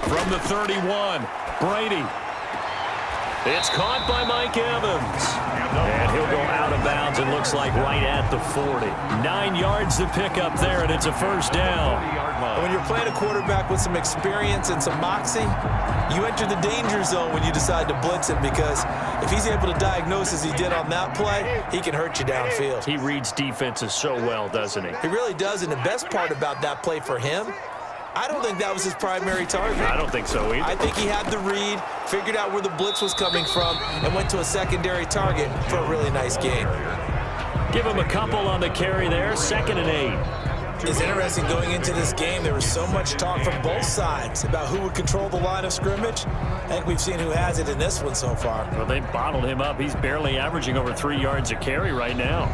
From the 31, Brady. It's caught by Mike Evans. And he'll go out of bounds, it looks like right at the 40. 9 yards to pick up there, and it's a first down. When you're playing a quarterback with some experience and some moxie, you enter the danger zone when you decide to blitz him, because if he's able to diagnose as he did on that play, he can hurt you downfield. He reads defenses so well, doesn't he? He really does, and the best part about that play for him, I don't think that was his primary target. I don't think so either. I think he had the read, figured out where the blitz was coming from, and went to a secondary target for a really nice gain. Give him a couple on the carry there, 2nd and 8. It's interesting going into this game. There was so much talk from both sides about who would control the line of scrimmage. I think we've seen who has it in this one so far. Well, they bottled him up. He's barely averaging over 3 yards a carry right now.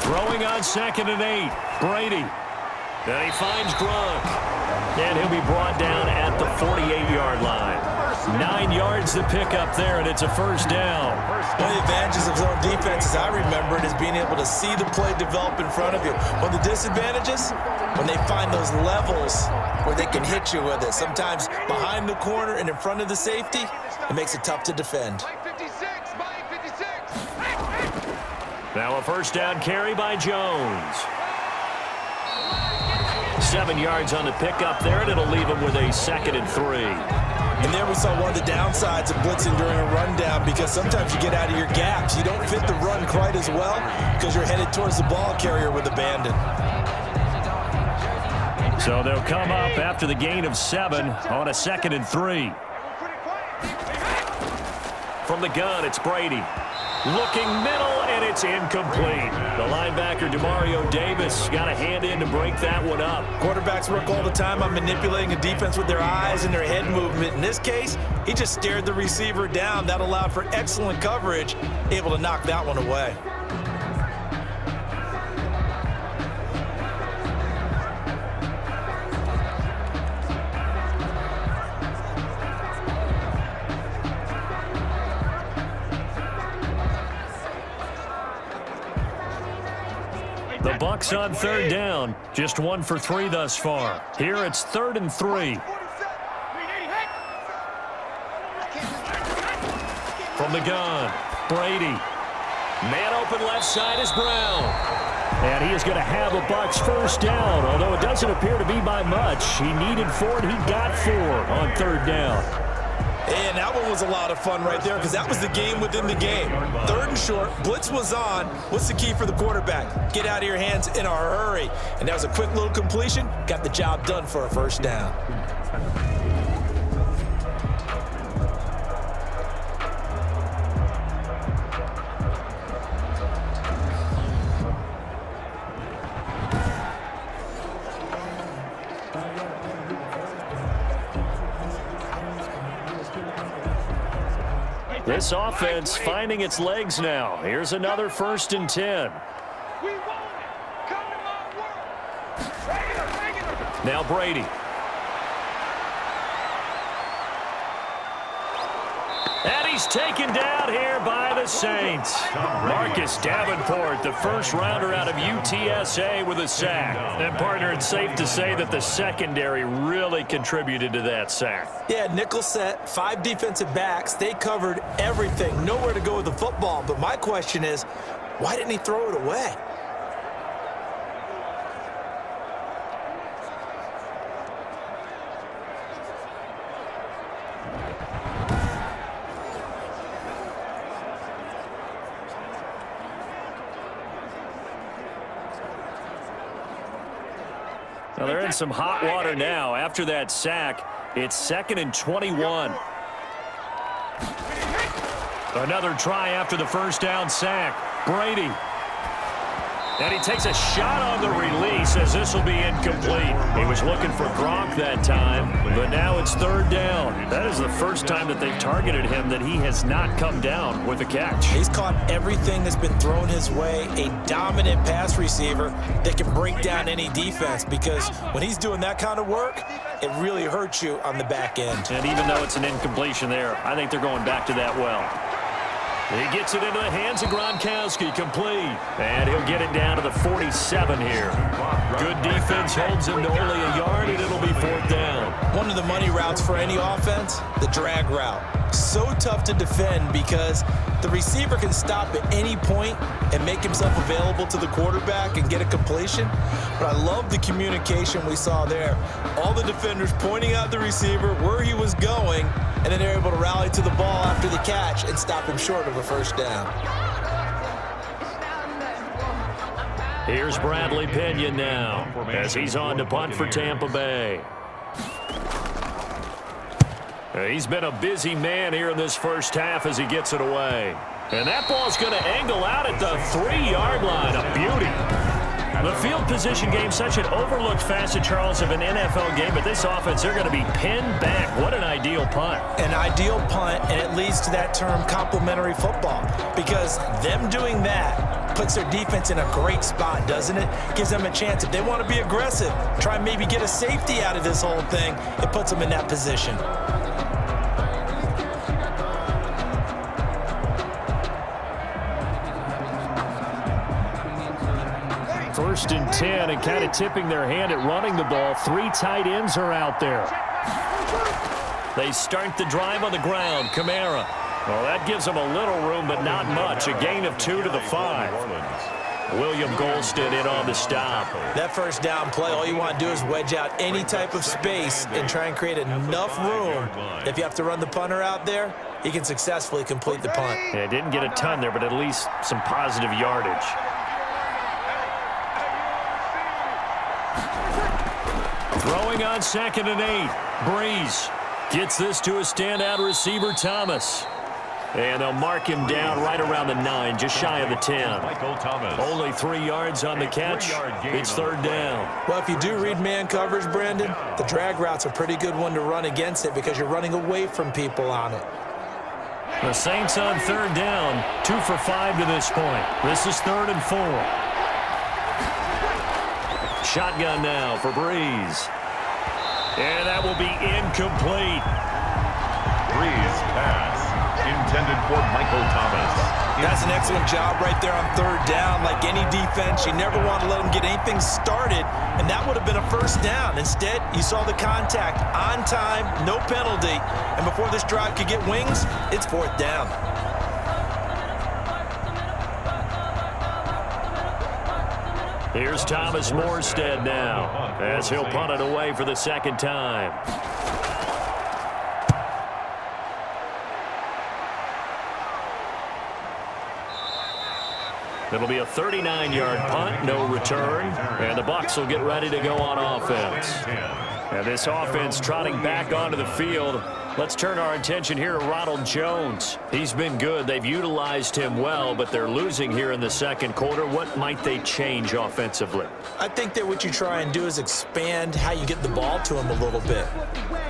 Throwing on 2nd and 8, Brady. And he finds Gronk. And he'll be brought down at the 48-yard line. 9 yards to pick up there, and it's a first down. One of the advantages of zone defense, as I remember it, is being able to see the play develop in front of you. One of the disadvantages, when they find those levels where they can hit you with it, sometimes behind the corner and in front of the safety, it makes it tough to defend. Now a first down carry by Jones. 7 yards on the pickup there, and it'll leave him with a 2nd and 3. And there we saw one of the downsides of blitzing during a rundown, because sometimes you get out of your gaps. You don't fit the run quite as well because you're headed towards the ball carrier with abandon. So they'll come up after the gain of 7 on a 2nd and 3. From the gun, it's Brady. Looking middle, and it's incomplete. The linebacker, Demario Davis, got a hand in to break that one up. Quarterbacks work all the time on manipulating a defense with their eyes and their head movement. In this case, he just stared the receiver down. That allowed for excellent coverage, able to knock that one away. The Bucs on 3rd down, just 1 for 3 thus far. Here it's 3rd and 3. From the gun, Brady. Man open left side is Brown. And he is going to have a Bucs first down, although it doesn't appear to be by much. He needed 4, and he got 4 on 3rd down. And that one was a lot of fun right there, because that was the game within the game. 3rd and short, blitz was on. What's the key for the quarterback? Get out of your hands in a hurry. And that was a quick little completion. Got the job done for a first down. This offense finding its legs now. Here's another 1st and 10. Now Brady. And he's taken down here by the Saints. Marcus Davenport, the first rounder out of UTSA, with a sack. And partner, it's safe to say that the secondary really contributed to that sack. Yeah, nickel set, 5 defensive backs. They covered everything. Nowhere to go with the football. But my question is, why didn't he throw it away? Well, they're in some hot water now. After that sack, it's 2nd and 21. Another try after the first down sack. Brady. And he takes a shot on the release as this will be incomplete. He was looking for Gronk that time, but now it's third down. That is the first time that they've targeted him that he has not come down with a catch. He's caught everything that's been thrown his way. A dominant pass receiver that can break down any defense, because when he's doing that kind of work, it really hurts you on the back end. And even though it's an incompletion there, I think they're going back to that well. He gets it into the hands of Gronkowski, complete. And he'll get it down to the 47 here. Good defense holds him to only a yard, and it'll be fourth down. One of the money routes for any offense, the drag route. So tough to defend because the receiver can stop at any point and make himself available to the quarterback and get a completion. But I love the communication we saw there. All the defenders pointing out the receiver, where he was going, and then they're able to rally to the ball after the catch and stop him short of a first down. Here's Bradley Pinion now as he's on to punt for Tampa Bay. He's been a busy man here in this first half as he gets it away. And that ball's going to angle out at the 3-yard line. A beauty. The field position game, such an overlooked facet, Charles, of an NFL game, but this offense, they're going to be pinned back. What an ideal punt. An ideal punt, and it leads to that term complementary football, because them doing that puts their defense in a great spot, doesn't it? Gives them a chance. If they want to be aggressive, try and maybe get a safety out of this whole thing, it puts them in that position. First and 10, and kind of tipping their hand at running the ball. 3 tight ends are out there. They start the drive on the ground. Kamara. Well, that gives them a little room, but not much. A gain of 2 to the 5. William Golston in on the stop. That first down play, all you want to do is wedge out any type of space and try and create enough room. If you have to run the punter out there, he can successfully complete the punt. Yeah, didn't get a ton there, but at least some positive yardage. Throwing on 2nd and 8. Breeze gets this to a standout receiver, Thomas. And they'll mark him down right around the 9, just shy of the 10. Only 3 yards on the catch. It's third down. Well, if you do read man coverage, Brandon, the drag route's a pretty good one to run against it because you're running away from people on it. The Saints on third down, 2 for 5 to this point. This is 3rd and 4. Shotgun now for Breeze. And that will be incomplete. Breeze pass intended for Michael Thomas. That's an excellent job right there on third down. Like any defense, you never want to let them get anything started, and that would have been a first down. Instead, you saw the contact on time, no penalty, and before this drive could get wings, it's fourth down. Here's Thomas Morstead now as he'll punt it away for the second time. It'll be a 39-yard punt, no return, and the Bucs will get ready to go on offense. And this offense trotting back onto the field. Let's turn our attention here to Ronald Jones. He's been good. They've utilized him well, but they're losing here in the second quarter. What might they change offensively? I think that what you try and do is expand how you get the ball to him a little bit.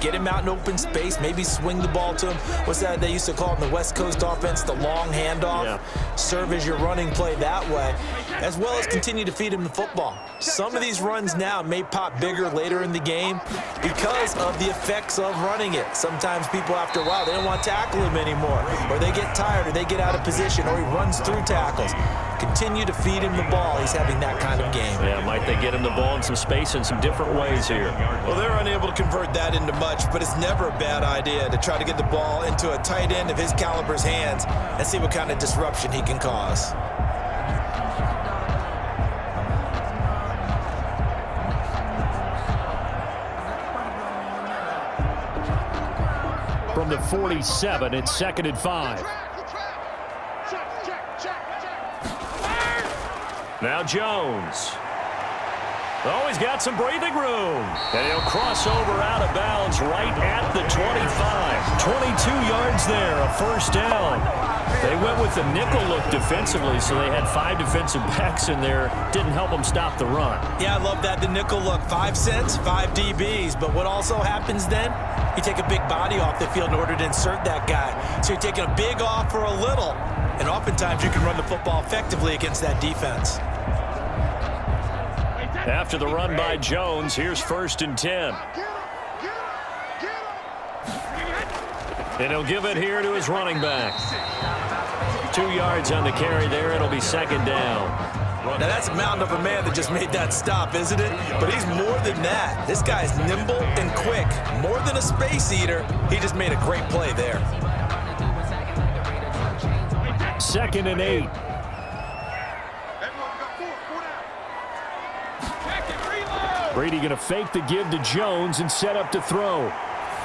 Get him out in open space, maybe swing the ball to him. What's that they used to call in the West Coast offense, the long handoff? Yeah. Serve as your running play that way, as well as continue to feed him the football. Some of these runs now may pop bigger later in the game because of the effects of running it. Sometimes people, after a while, they don't want to tackle him anymore, or they get tired, or they get out of position, or he runs through tackles. Continue to feed him the ball. He's having that kind of game. Yeah, might they get him the ball in some space in some different ways here? Well, they're unable to convert that into much, but it's never a bad idea to try to get the ball into a tight end of his caliber's hands and see what kind of disruption he can cause. From the 47, it's 2nd and 5. Now Jones. Oh, he's got some breathing room. And he'll cross over out of bounds right at the 25. 22 yards there, a first down. They went with the nickel look defensively, so they had 5 defensive backs in there. Didn't help them stop the run. Yeah, I love that, the nickel look. 5 cents, 5 DBs. But what also happens then? You take a big body off the field in order to insert that guy. So you're taking a big off for a little. And oftentimes you can run the football effectively against that defense. After the run by Jones, here's 1st and 10. And he'll give it here to his running back. 2 yards on the carry there. It'll be 2nd down. Now that's a mountain of a man that just made that stop, isn't it? But he's more than that. This guy's nimble and quick. More than a space eater. He just made a great play there. 2nd and 8. Brady going to fake the give to Jones and set up to throw.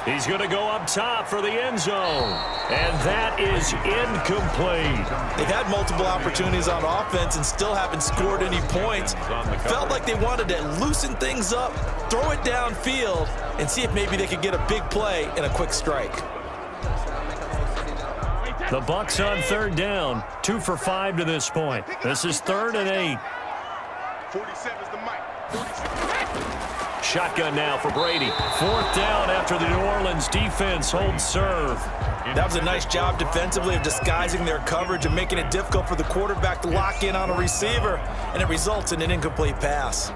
He's going to go up top for the end zone. And that is incomplete. They've had multiple opportunities on offense and still haven't scored any points. Felt like they wanted to loosen things up, throw it downfield, and see if maybe they could get a big play and a quick strike. The Bucs on 3rd down. 2 for 5 to this point. This is 3rd and 8. 47 is the mic. Shotgun now for Brady. 4th down after the New Orleans defense holds serve. That was a nice job defensively of disguising their coverage and making it difficult for the quarterback to lock in on a receiver, and it results in an incomplete pass.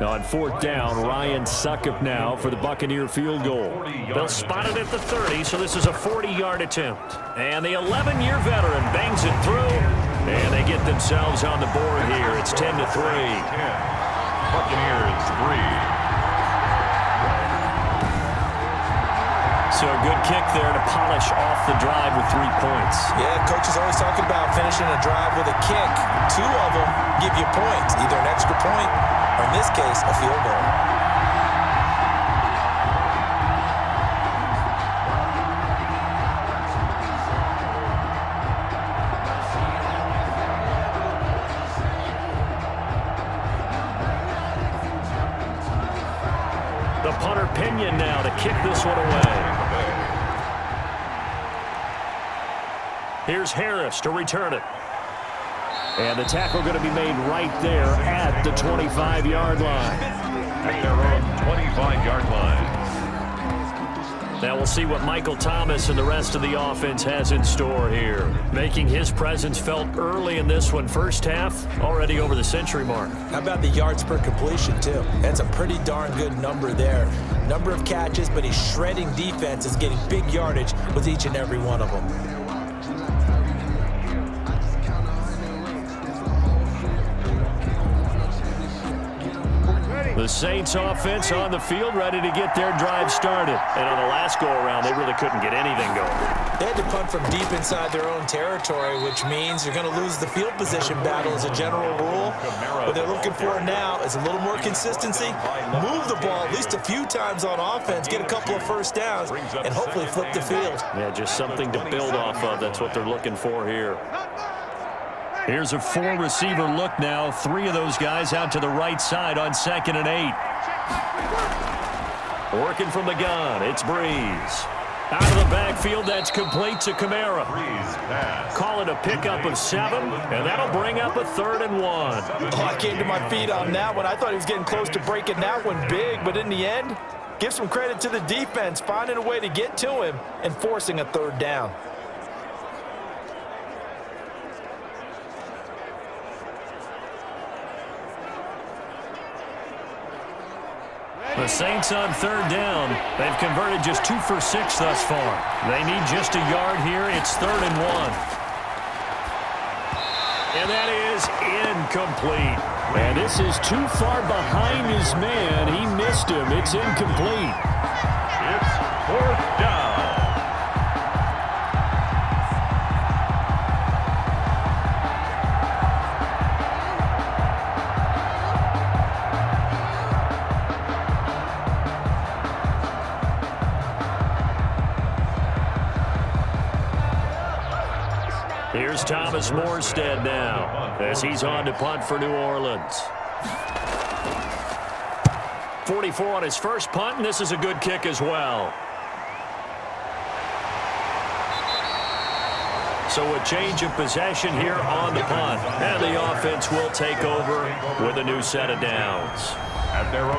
On 4th down, Ryan Succop now for the Buccaneer field goal. They'll spot it at the 30, so this is a 40-yard attempt. And the 11-year veteran bangs it through, and they get themselves on the board here. It's 10-3. Buccaneers 3. So a good kick there to polish off the drive with 3 points. Yeah, coach is always talking about finishing a drive with a kick. 2 of them give you points, either an extra point or, in this case, a field goal. The punter Pinion now to kick this one away. Here's Harris to return it. And the tackle going to be made right there at the 25-yard line. At their own 25-yard line. Now we'll see what Michael Thomas and the rest of the offense has in store here. Making his presence felt early in this one. First half, already over the century mark. How about the yards per completion, too? That's a pretty darn good number there. Number of catches, but he's shredding defenses, getting big yardage with each and every one of them. The Saints offense on the field, ready to get their drive started. And on the last go-around, they really couldn't get anything going. They had to punt from deep inside their own territory, which means you're going to lose the field position battle as a general rule. What they're looking for now is a little more consistency, move the ball at least a few times on offense, get a couple of first downs, and hopefully flip the field. Yeah, just something to build off of. That's what they're looking for here. Here's a 4-receiver look now. 3 of those guys out to the right side on 2nd and 8. Working from the gun, it's Breeze. Out of the backfield, that's complete to Kamara. Call it a pickup of 7, and that'll bring up a 3rd and 1. Oh, I came to my feet on that one. I thought he was getting close to breaking that one big, but in the end, give some credit to the defense, finding a way to get to him and forcing a 3rd down. The Saints on 3rd down. They've converted just 2 for 6 thus far. They need just a yard here. It's 3rd and 1. And that is incomplete. And this is too far behind his man. He missed him. It's incomplete. It's 4th down. Here's Thomas Morstead now as he's on to punt for New Orleans. 44 on his first punt, and this is a good kick as well. So a change of possession here on the punt. And the offense will take over with a new set of downs.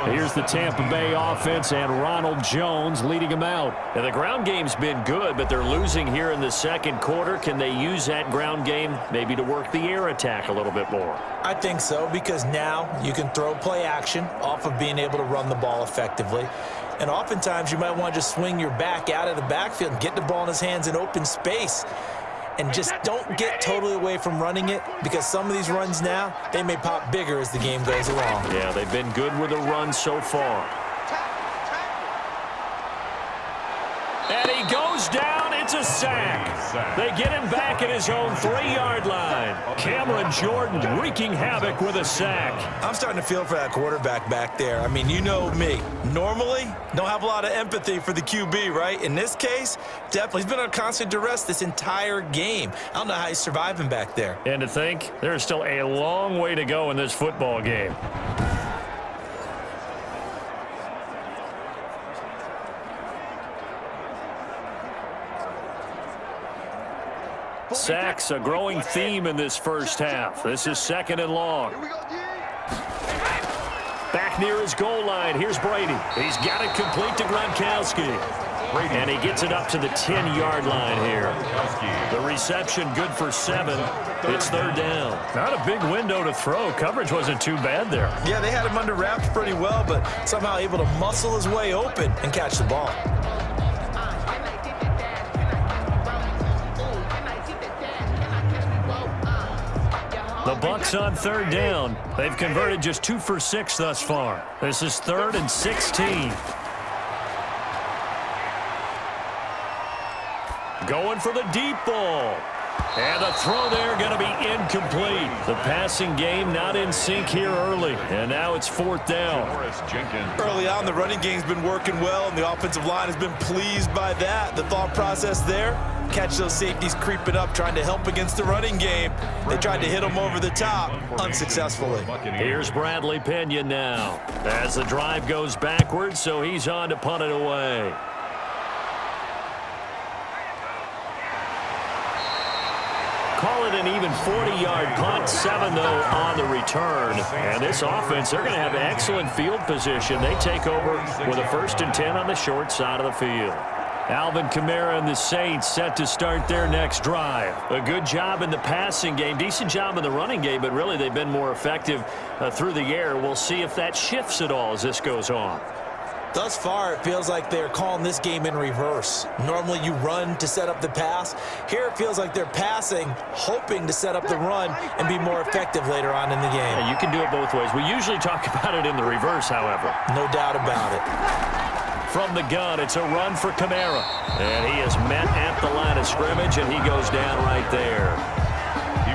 Here's the Tampa Bay offense and Ronald Jones leading them out. And the ground game's been good, but they're losing here in the second quarter. Can they use that ground game maybe to work the air attack a little bit more? I think so, because now you can throw play action off of being able to run the ball effectively. And oftentimes you might want to just swing your back out of the backfield and get the ball in his hands in open space. And just don't get totally away from running it, because some of these runs now, they may pop bigger as the game goes along. Yeah, they've been good with a run so far. And he goes down. It's a sack. They get him back at his own 3-yard line. Cameron Jordan wreaking havoc with a sack. I'm starting to feel for that quarterback back there. I mean, you know me. Normally, don't have a lot of empathy for the QB, right? In this case, definitely. He's been on constant duress this entire game. I don't know how he's surviving back there. And to think, there's still a long way to go in this football game. Sacks, a growing theme in this first half. This is 2nd and long. Back near his goal line. Here's Brady. He's got it complete to Gronkowski. And he gets it up to the 10-yard line here. The reception good for 7. It's 3rd down. Not a big window to throw. Coverage wasn't too bad there. Yeah, they had him under wraps pretty well, but somehow able to muscle his way open and catch the ball. The Bucs on 3rd down. They've converted just 2 for 6 thus far. This is 3rd and 16. Going for the deep ball. And the throw there going to be incomplete. The passing game not in sync here early. And now it's 4th down. Early on, the running game's been working well, and the offensive line has been pleased by that. The thought process there, catch those safeties creeping up, trying to help against the running game. They tried to hit them over the top, unsuccessfully. Here's Bradley Pinion now as the drive goes backwards, so he's on to punt it away. Call it an even 40-yard punt, 7 though on the return. And this offense, they're going to have excellent field position. They take over with a 1st and 10 on the short side of the field. Alvin Kamara and the Saints set to start their next drive. A good job in the passing game, decent job in the running game, but really they've been more effective through the air. We'll see if that shifts at all as this goes on. Thus far, it feels like they're calling this game in reverse. Normally, you run to set up the pass. Here, it feels like they're passing, hoping to set up the run and be more effective later on in the game. Yeah, you can do it both ways. We usually talk about it in the reverse, however. No doubt about it. From the gun, it's a run for Kamara. And he is met at the line of scrimmage, and he goes down right there.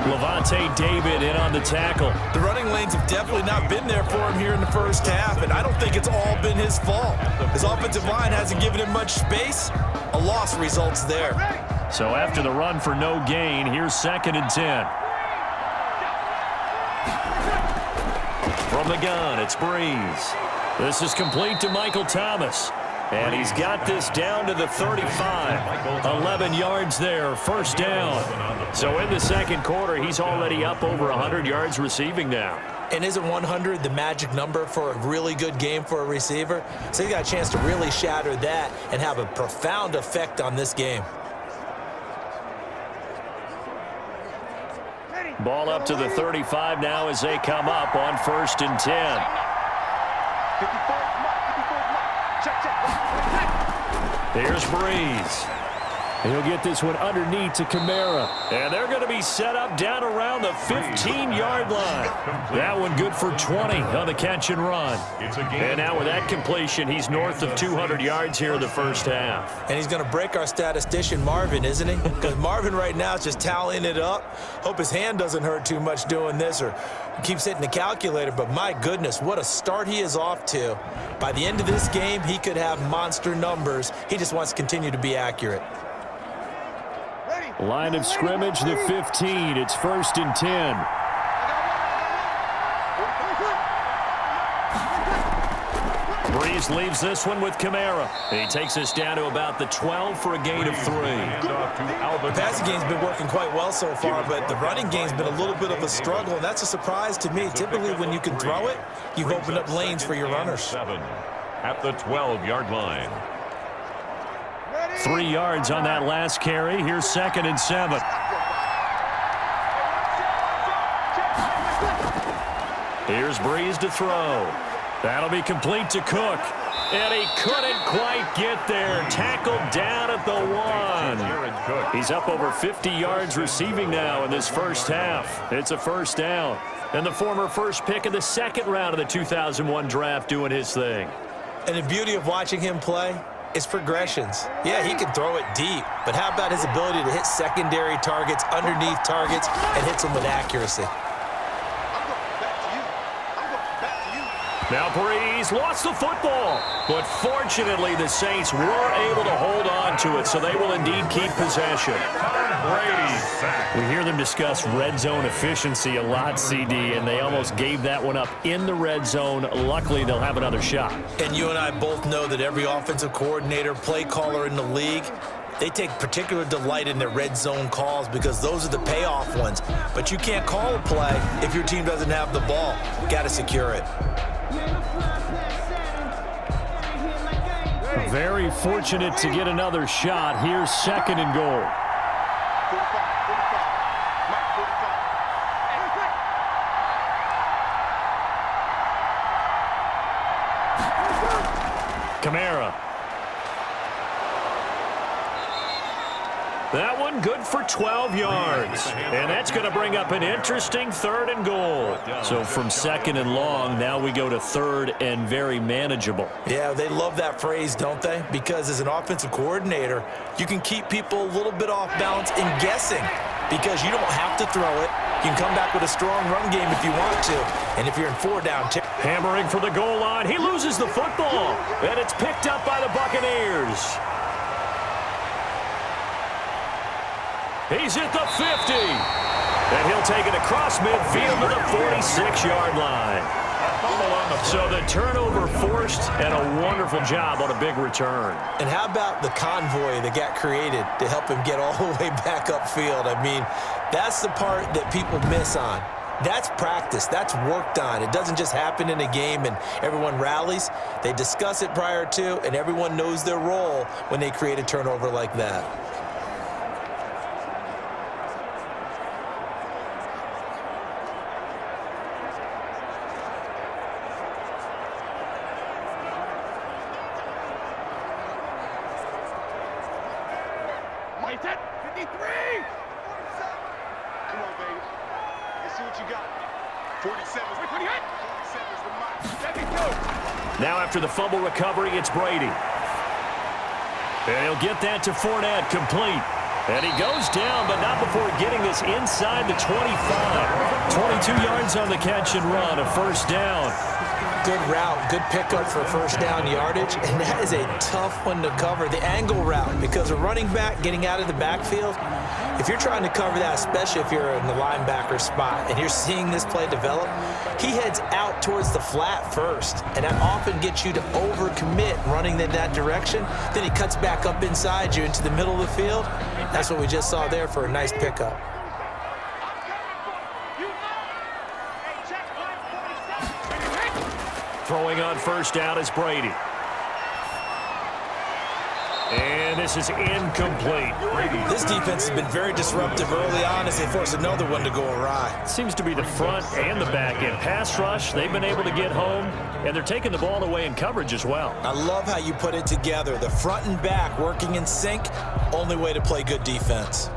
Levante David in on the tackle. The running lanes have definitely not been there for him here in the first half, and I don't think it's all been his fault. His offensive line hasn't given him much space. A loss results there. So after the run for no gain, here's 2nd and 10. From the gun, it's Breeze. This is complete to Michael Thomas. And he's got this down to the 35. 11 yards there, 1st down. So in the second quarter, he's already up over 100 yards receiving now. And isn't 100 the magic number for a really good game for a receiver? So he got a chance to really shatter that and have a profound effect on this game. Ball up to the 35 now as they come up on 1st and 10. Here's Breeze. He'll get this one underneath to Kamara. And they're going to be set up down around the 15-yard line. That one good for 20 on the catch and run. And now with that completion, he's north of 200 yards here in the first half. And he's going to break our statistician Marvin, isn't he? Because Marvin right now is just tallying it up. Hope his hand doesn't hurt too much doing this or keeps hitting the calculator. But my goodness, what a start he is off to. By the end of this game, he could have monster numbers. He just wants to continue to be accurate. Ready? Line of scrimmage, the 15. It's 1st and 10. Breeze leaves this one with Kamara. He takes us down to about the 12 for a gain of 3. The passing game's been working quite well so far, but the running game's been a little bit of a struggle, and that's a surprise to me. Typically, when you can throw it, you've opened up lanes for your runners. At the 12-yard line. 3 yards on that last carry. Here's 2nd and 7. Here's Breeze to throw. That'll be complete to Cook. And he couldn't quite get there. Tackled down at the 1. He's up over 50 yards receiving now in this first half. It's a first down. And the former first pick of the 2nd round of the 2001 draft doing his thing. And the beauty of watching him play is progressions. Yeah, he can throw it deep, but how about his ability to hit secondary targets, underneath targets, and hits them with accuracy? Now Breeze lost the football, but fortunately the Saints were able to hold on to it, so they will indeed keep possession. We hear them discuss red zone efficiency a lot, CD, and they almost gave that one up in the red zone. Luckily, they'll have another shot. And you and I both know that every offensive coordinator, play caller in the league, they take particular delight in their red zone calls because those are the payoff ones. But you can't call a play if your team doesn't have the ball. Got to secure it. Very fortunate to get another shot. Here's 2nd and goal. Kamara. That one good for 12 yards. And that's going to bring up an interesting 3rd and goal. So from 2nd and long, now we go to 3rd and very manageable. Yeah, they love that phrase, don't they? Because as an offensive coordinator, you can keep people a little bit off balance in guessing because you don't have to throw it. You can come back with a strong run game if you want to. And if you're in 4 down, hammering for the goal line. He loses the football. And it's picked up by the Buccaneers. He's at the 50. And he'll take it across midfield to the 46-yard line. So the turnover forced and a wonderful job on a big return. And how about the convoy that got created to help him get all the way back upfield? I mean, that's the part that people miss on. That's practice. That's worked on. It doesn't just happen in a game and everyone rallies. They discuss it prior to, and everyone knows their role when they create a turnover like that. Now after the fumble recovery, it's Brady. And he'll get that to Fournette, complete. And he goes down, but not before getting this inside the 25. 22 yards on the catch and run, a first down. Good route, good pickup for first down yardage, and that is a tough one to cover, the angle route, because a running back getting out of the backfield, if you're trying to cover that, especially if you're in the linebacker spot and you're seeing this play develop, he heads out towards the flat first, and that often gets you to overcommit running in that direction. Then he cuts back up inside you into the middle of the field. That's what we just saw there for a nice pickup. Throwing on first down is Brady. And this is incomplete. This defense has been very disruptive early on as they force another one to go awry. Seems to be the front and the back end. Pass rush, they've been able to get home, and they're taking the ball away in coverage as well. I love how you put it together. The front and back working in sync, only way to play good defense.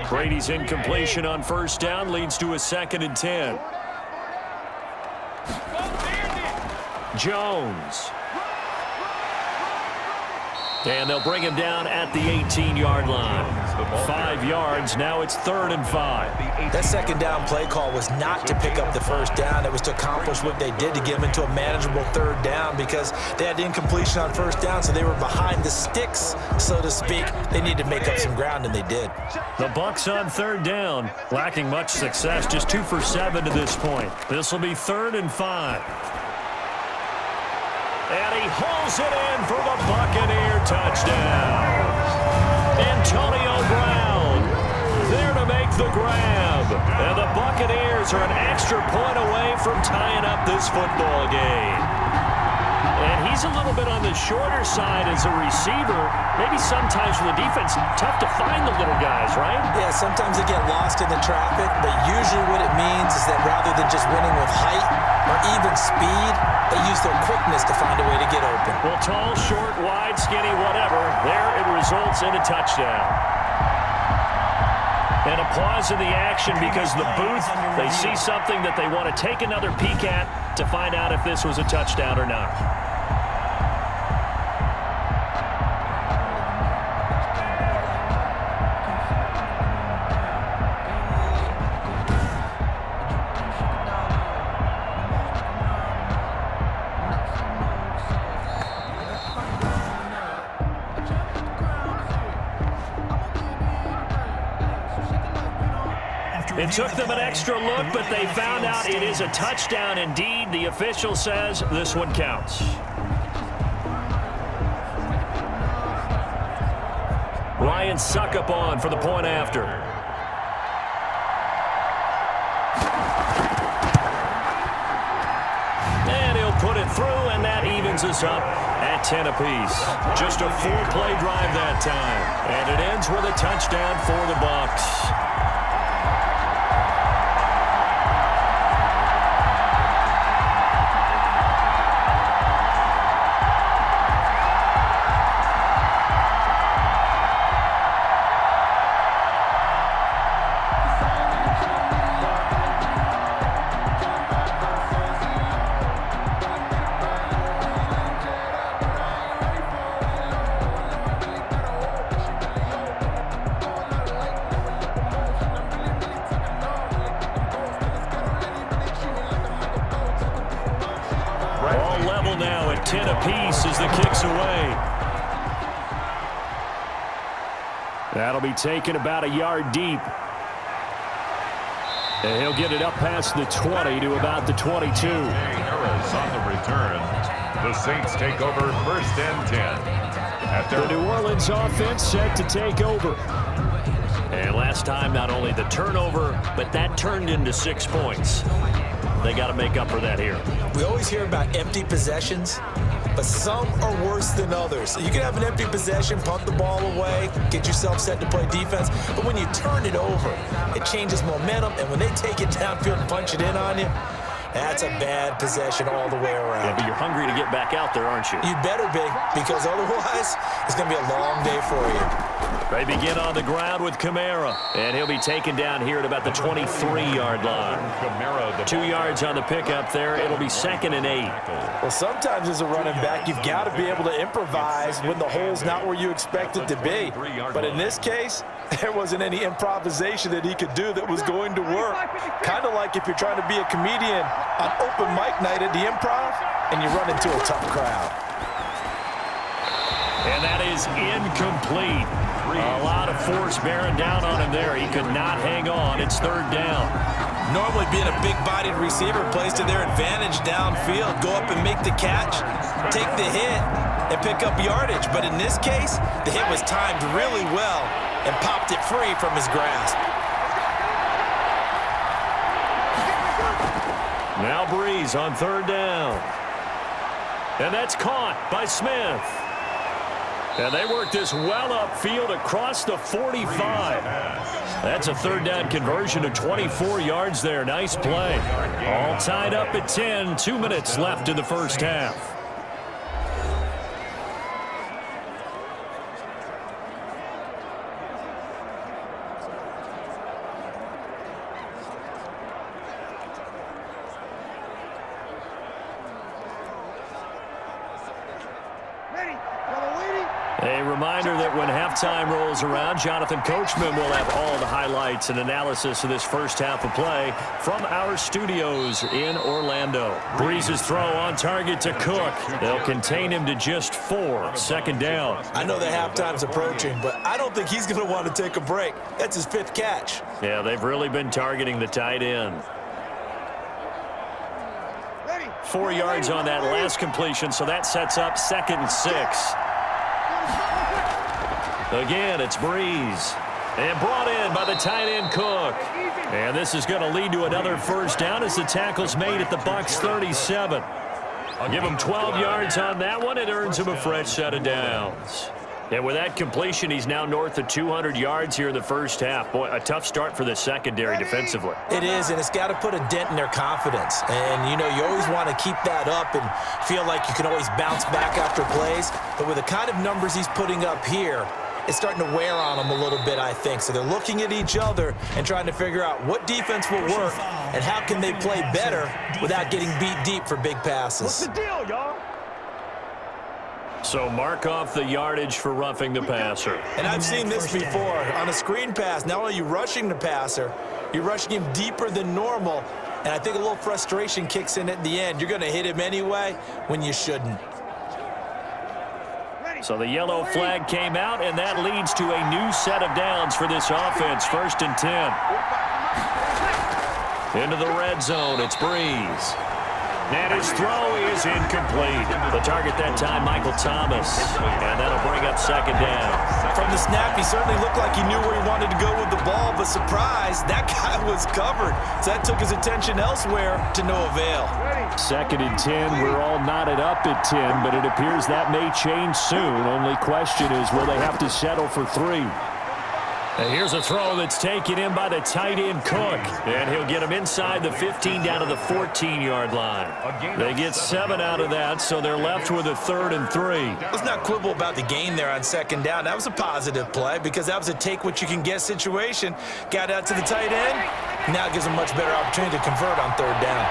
Brady's incompletion on first down leads to a 2nd and 10. Jones. And they'll bring him down at the 18-yard line. 5 5 yards. Now it's 3rd and 5. That second down play call was not to pick up the first down. It was to accomplish what they did, to get them into a manageable 3rd down, because they had incompletion on first down, so they were behind the sticks, so to speak. They needed to make up some ground, and they did. The Bucs on 3rd down, lacking much success, just 2 for 7 to this point. This will be 3rd and 5. And he hauls it in for the Buccaneer touchdown. Antonio Brown there to make the grab. And the Buccaneers are an extra point away from tying up this football game. And he's a little bit on the shorter side as a receiver. Maybe sometimes for the defense, tough to find the little guys, right? Yeah, sometimes they get lost in the traffic, but usually what it means is that rather than just winning with height or even speed, they use their quickness to find a way to get open. Well, tall, short, wide, skinny, whatever, there it results in a touchdown. And a pause in the action because the booth, they see something that they want to take another peek at to find out if this was a touchdown or not. It took them an extra look, but they found out it is a touchdown indeed. The official says this one counts. Ryan Suckup on for the point after. And he'll put it through, and that evens us up at 10 apiece. Just a 4-play drive that time. And it ends with a touchdown for the Bucs. Now at 10 apiece as the kick's away. That'll be taken about a yard deep. And he'll get it up past the 20 to about the 22. Harris on the return. The Saints take over 1st and 10. At the New Orleans offense set to take over. And last time, not only the turnover, but that turned into 6 points. They got to make up for that here. We always hear about empty possessions, but some are worse than others. So you can have an empty possession, punt the ball away, get yourself set to play defense, but when you turn it over, it changes momentum, and when they take it downfield and punch it in on you, that's a bad possession all the way around. Yeah, but you're hungry to get back out there, aren't you? You better be, because otherwise, it's going to be a long day for you. They begin on the ground with Kamara, and he'll be taken down here at about the 23-yard line. 2 yards on the pickup there. It'll be 2nd and 8. Well, sometimes as a running back, you've got to be able to improvise when the hole's not where you expect it to be. But in this case, there wasn't any improvisation that he could do that was going to work. Kind of like if you're trying to be a comedian on open mic night at the Improv and you run into a tough crowd. And that is incomplete. A lot of force bearing down on him there. He could not hang on. It's 3rd down. Normally being a big-bodied receiver plays to their advantage downfield. Go up and make the catch, take the hit, and pick up yardage. But in this case, the hit was timed really well and popped it free from his grasp. Now Breeze on 3rd down. And that's caught by Smith. And they work this well upfield across the 45. That's a 3rd down conversion of 24 yards there. Nice play. All tied up at 10. 2 minutes left in the first half. reminder that when halftime rolls around, Jonathan Coachman will have all the highlights and analysis of this first half of play from our studios in Orlando. Breeze's throw on target to Cook. They'll contain him to just 4. Second down. I know that halftime's approaching, but I don't think he's going to want to take a break. That's his 5th catch. Yeah, they've really been targeting the tight end. 4 yards on that last completion, so that sets up 2nd and 6. Again, it's Breeze. And brought in by the tight end Cook. And this is going to lead to another first down as the tackle's made at the Bucs 37. I'll give him 12 yards on that one. It earns him a fresh set of downs. And with that completion, he's now north of 200 yards here in the first half. Boy, a tough start for the secondary defensively. It is, and it's got to put a dent in their confidence. And, you know, you always want to keep that up and feel like you can always bounce back after plays. But with the kind of numbers he's putting up here, it's starting to wear on them a little bit, I think. So they're looking at each other and trying to figure out what defense will work and how can they play better without getting beat deep for big passes. What's the deal, y'all? So mark off the yardage for roughing the passer. And I've seen this before. On a screen pass, not only are you rushing the passer, you're rushing him deeper than normal. And I think a little frustration kicks in at the end. You're going to hit him anyway when you shouldn't. So the yellow flag came out, and that leads to a new set of downs for this offense. 1st and 10. Into the red zone, it's Breeze. And his throw is incomplete. The target that time, Michael Thomas. And that'll bring up 2nd down. From the snap, he certainly looked like he knew where he wanted to go with the ball, but surprise, that guy was covered. So that took his attention elsewhere to no avail. 2nd and 10. We're all knotted up at 10, but it appears that may change soon. Only question is, will they have to settle for 3? And here's a throw that's taken in by the tight end Cook. And he'll get him inside the 15 down to the 14-yard line. They get 7 out of that, so they're left with a 3rd and 3. Let's not quibble about the gain there on 2nd down. That was a positive play because that was a take-what-you-can-get situation. Got out to the tight end. Now it gives them a much better opportunity to convert on 3rd down.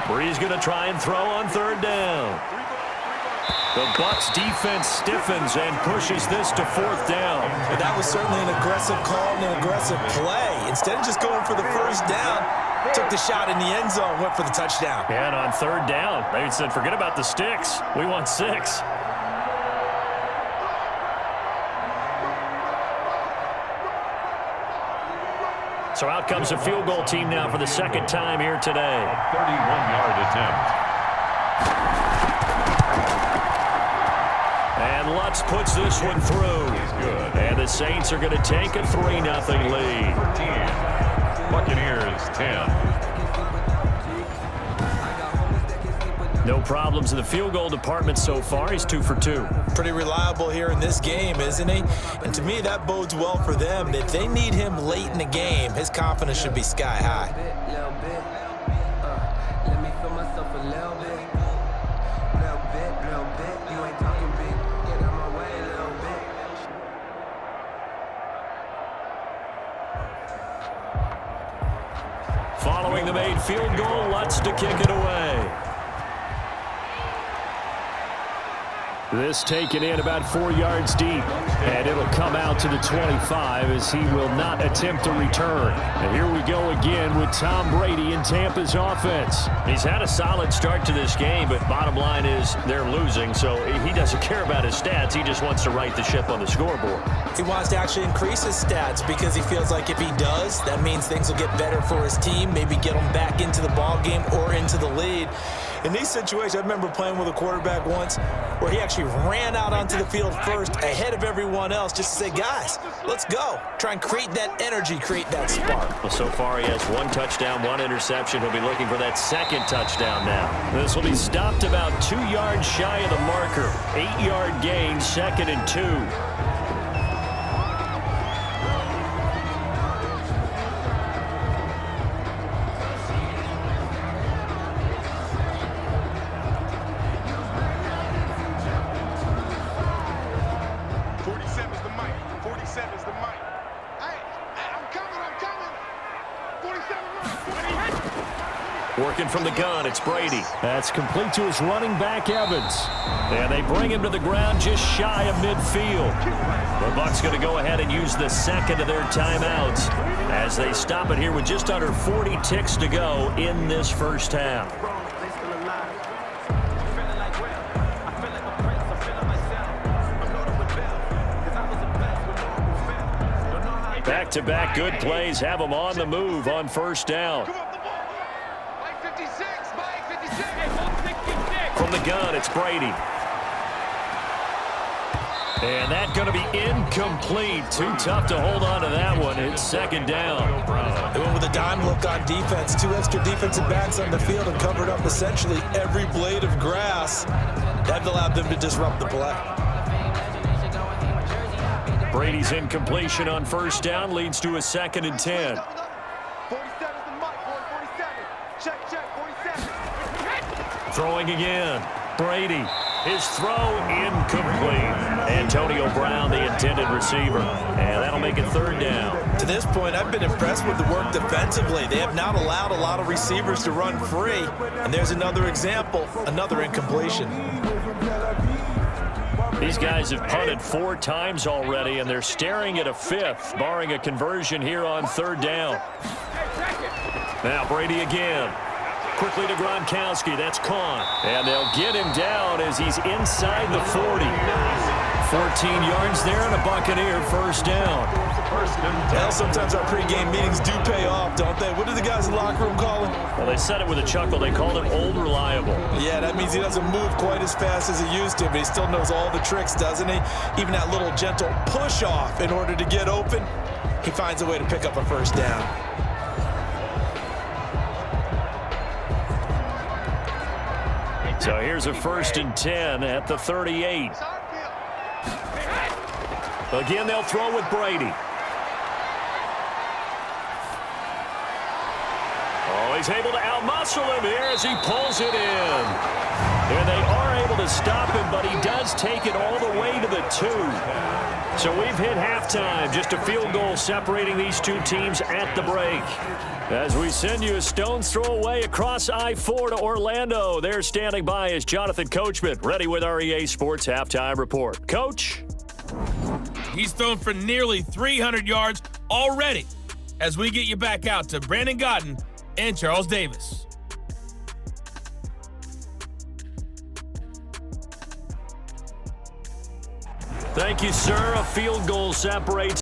Breeze going to try and throw on 3rd down. The Bucs defense stiffens and pushes this to 4th down. But that was certainly an aggressive call and an aggressive play. Instead of just going for the first down, took the shot in the end zone, went for the touchdown. And on 3rd down, they said, forget about the sticks. We want 6. So out comes a field goal team now for the 2nd time here today. A 31-yard attempt. And Lutz puts this one through. Good. And the Saints are going to take a 3-0 lead. 13. Buccaneers 10. No problems in the field goal department so far. He's 2 for 2. Pretty reliable here in this game, isn't he? And to me, that bodes well for them. If they need him late in the game, his confidence should be sky high. Let me feel myself a little bit. You ain't talking big. Get out my way a little bit. Following the made field goal, Lutz to kick it away. This taken in about 4 yards deep, and it'll come out to the 25 as he will not attempt to return. And here we go again with Tom Brady in Tampa's offense. He's had a solid start to this game, but bottom line is they're losing, so he doesn't care about his stats. He just wants to right the ship on the scoreboard. He wants to actually increase his stats because he feels like if he does, that means things will get better for his team, maybe get them back into the ball game or into the lead. In these situations, I remember playing with a quarterback once where he actually ran out onto the field first ahead of everyone else just to say, guys, let's go. Try and create that energy, create that spark. Well, so far he has 1 touchdown, 1 interception. He'll be looking for that 2nd touchdown now. This will be stopped about 2 yards shy of the marker. 8-yard gain, 2nd and 2. Working from the gun, it's Brady. That's complete to his running back, Evans. And they bring him to the ground just shy of midfield. The Bucs going to go ahead and use the second of their timeouts as they stop it here with just under 40 ticks to go in this first half. Back-to-back good plays have them on the move on first down. From the gun, it's Brady. And that's going to be incomplete. Too tough to hold on to that one. It's second down. They went with a dime look on defense. 2 extra defensive backs on the field and covered up essentially every blade of grass. That allowed them to disrupt the play. Brady's incompletion on first down leads to a 2nd and 10. Throwing again. Brady. His throw incomplete. Antonio Brown, the intended receiver. And that'll make it 3rd down. To this point, I've been impressed with the work defensively. They have not allowed a lot of receivers to run free. And there's another example, another incompletion. These guys have punted 4 times already, and they're staring at a 5th, barring a conversion here on 3rd down. Now Brady again. Quickly to Gronkowski. That's caught. And they'll get him down as he's inside the 40. 14 yards there and a Buccaneer first down. Well, sometimes our pregame meetings do pay off, don't they? What do the guys in the locker room call him? Well, they said it with a chuckle. They called him Old Reliable. Yeah, that means he doesn't move quite as fast as he used to, but he still knows all the tricks, doesn't he? Even that little gentle push-off in order to get open, he finds a way to pick up a first down. So here's a 1st and 10 at the 38. Again, they'll throw with Brady. Oh, he's able to outmuscle him here as he pulls it in. And they are able to stop him, but he does take it all the way to the 2. So we've hit halftime. Just a field goal separating these two teams at the break. As we send you a stone's throw away across I-4 to Orlando. There standing by is Jonathan Coachman, ready with our EA Sports Halftime Report. Coach? He's thrown for nearly 300 yards already as we get you back out to Brandon Godden and Charles Davis. Thank you, sir. A field goal separates